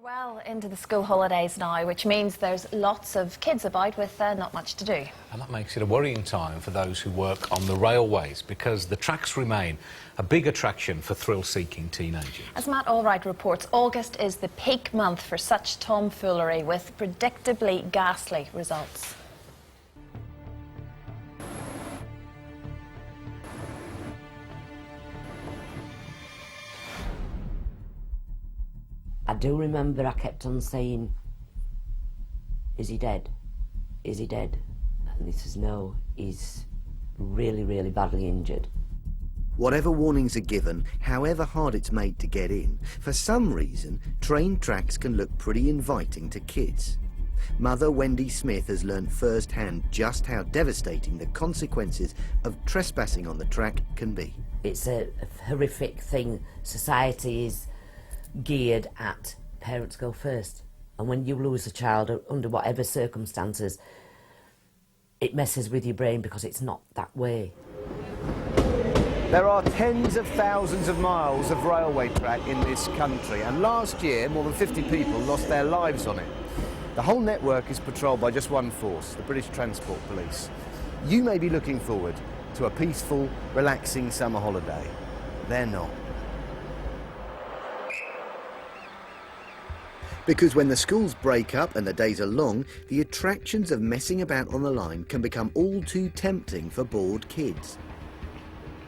Well into the school holidays now, which means there's lots of kids about with not much to do. And that makes it a worrying time for those who work on the railways, because the tracks remain a big attraction for thrill-seeking teenagers. As Matt Allwright reports, August is the peak month for such tomfoolery, with predictably ghastly results. I do remember I kept on saying, is he dead? Is he dead? And he says, no, he's really, really badly injured. Whatever warnings are given, however hard it's made to get in, for some reason, train tracks can look pretty inviting to kids. Mother Wendy Smith has learned firsthand just how devastating the consequences of trespassing on the track can be. It's a horrific thing. Society is geared at parents go first, and when you lose a child under whatever circumstances, it messes with your brain because it's not that way. There are tens of thousands of miles of railway track in this country, and last year more than 50 people lost their lives on it. The whole network is patrolled by just one force, the British Transport Police. You may be looking forward to a peaceful, relaxing summer holiday. They're not. Because when the schools break up and the days are long, the attractions of messing about on the line can become all too tempting for bored kids.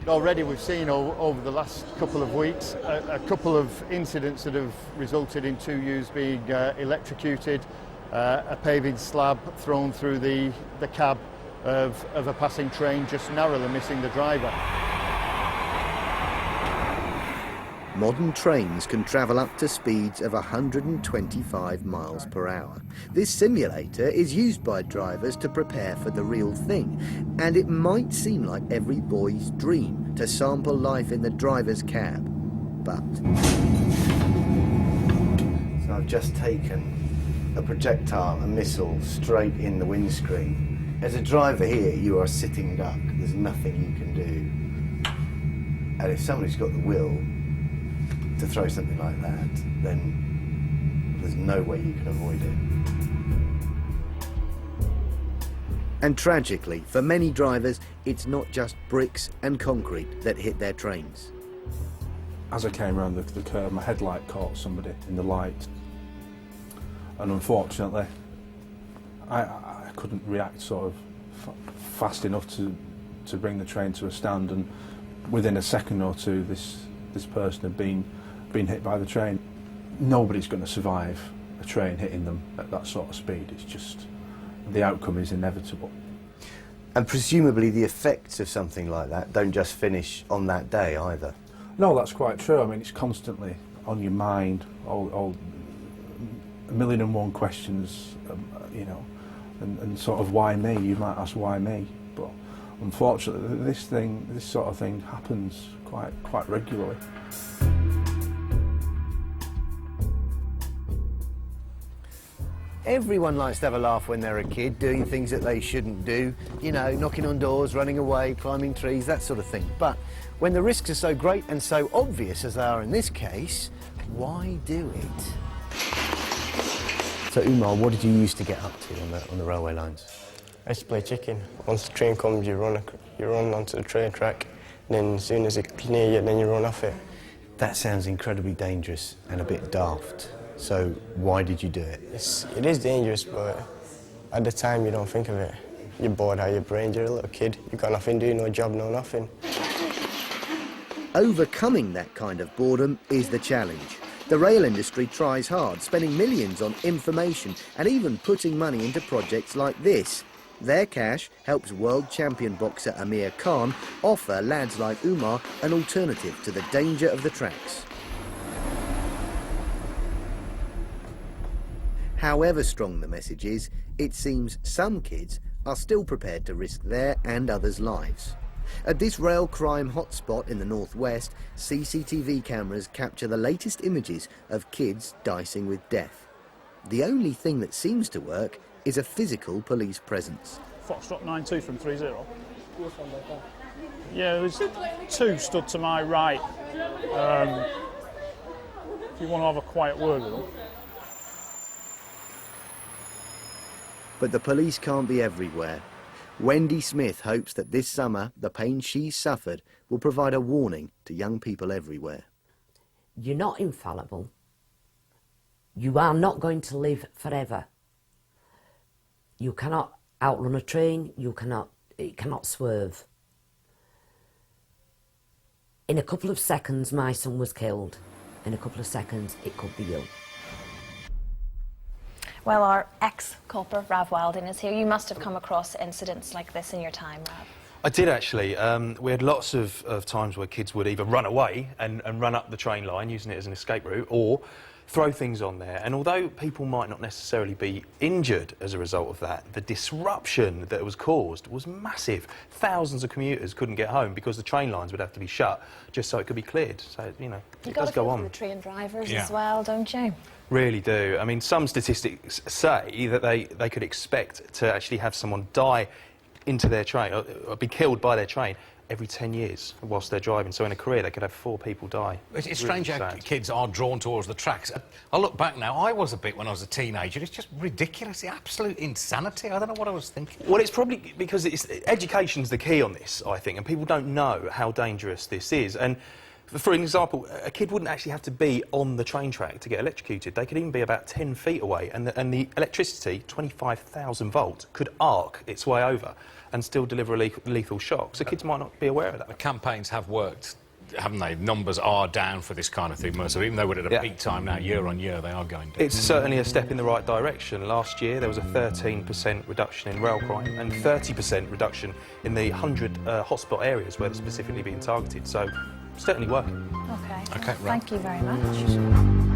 Already we've seen over the last couple of weeks a couple of incidents that have resulted in 2 youths being electrocuted, a paving slab thrown through the cab of a passing train, just narrowly missing the driver. Modern trains can travel up to speeds of 125 miles per hour. This simulator is used by drivers to prepare for the real thing, and it might seem like every boy's dream to sample life in the driver's cab, but... So I've just taken a projectile, a missile, straight in the windscreen. As a driver here, you are a sitting duck. There's nothing you can do. And if somebody's got the will to throw something like that, then there's no way you can avoid it. And tragically, for many drivers, it's not just bricks and concrete that hit their trains. As I came around the curve, my headlight caught somebody in the light, and unfortunately I couldn't react sort of fast enough to bring the train to a stand, and within a second or two this person had been hit by the train. Nobody's going to survive a train hitting them at that sort of speed. It's just, the outcome is inevitable. And presumably the effects of something like that don't just finish on that day either. No, that's quite true. I mean, it's constantly on your mind, all a million and one questions, you know, and sort of why me? You might ask why me, but unfortunately this sort of thing happens quite regularly. Everyone likes to have a laugh when they're a kid, doing things that they shouldn't do, you know, knocking on doors, running away, climbing trees, that sort of thing. But when the risks are so great and so obvious as they are in this case, why do it? So Umar, what did you used to get up to on the railway lines? I used to play chicken. Once the train comes, you run onto the train track, and then as soon as it's near you, then you run off it. That sounds incredibly dangerous and a bit daft. So why did you do it? It is dangerous, but at the time you don't think of it. You're bored out of your brain, you're a little kid, you've got nothing to do, no job, no nothing. Overcoming that kind of boredom is the challenge. The rail industry tries hard, spending millions on information and even putting money into projects like this. Their cash helps world champion boxer Amir Khan offer lads like Umar an alternative to the danger of the tracks. However strong the message is, it seems some kids are still prepared to risk their and others' lives. At this rail crime hotspot in the northwest, CCTV cameras capture the latest images of kids dicing with death. The only thing that seems to work is a physical police presence. Foxtrot 92 from 30. Yeah, there was 2 stood to my right. If you want to have a quiet word with them. But the police can't be everywhere. Wendy Smith hopes that this summer the pain she's suffered will provide a warning to young people everywhere. You're not infallible. You are not going to live forever. You cannot outrun a train, it cannot swerve. In a couple of seconds, my son was killed. In a couple of seconds, it could be you. Well, our ex-copper, Rav Wilding, is here. You must have come across incidents like this in your time, Rav. I did actually. We had lots of times where kids would either run away and run up the train line using it as an escape route, or throw things on there. And although people might not necessarily be injured as a result of that, the disruption that was caused was massive. Thousands of commuters couldn't get home because the train lines would have to be shut just so it could be cleared. So, you know, it does go on. The train drivers as well, don't you? Really do. I mean, some statistics say that they could expect to actually have someone die into their train, or be killed by their train, every 10 years whilst they're driving. So in a career, they could have 4 people die. It's strange how kids are drawn towards the tracks. I look back now, I was a bit when I was a teenager. It's just ridiculous, absolute insanity. I don't know what I was thinking. Well, it's probably because education's the key on this, I think, and people don't know how dangerous this is. And for example, a kid wouldn't actually have to be on the train track to get electrocuted. They could even be about 10 feet away, and the electricity, 25,000 volts, could arc its way over and still deliver a lethal shock. So kids might not be aware of that. The campaigns have worked, haven't they? Numbers are down for this kind of thing, so even though we're at a peak time now, year on year, they are going down. It's certainly a step in the right direction. Last year, there was a 13% reduction in rail crime and 30% reduction in the 100 hotspot areas where they're specifically being targeted. So, certainly working. OK. OK, right. Thank you very much.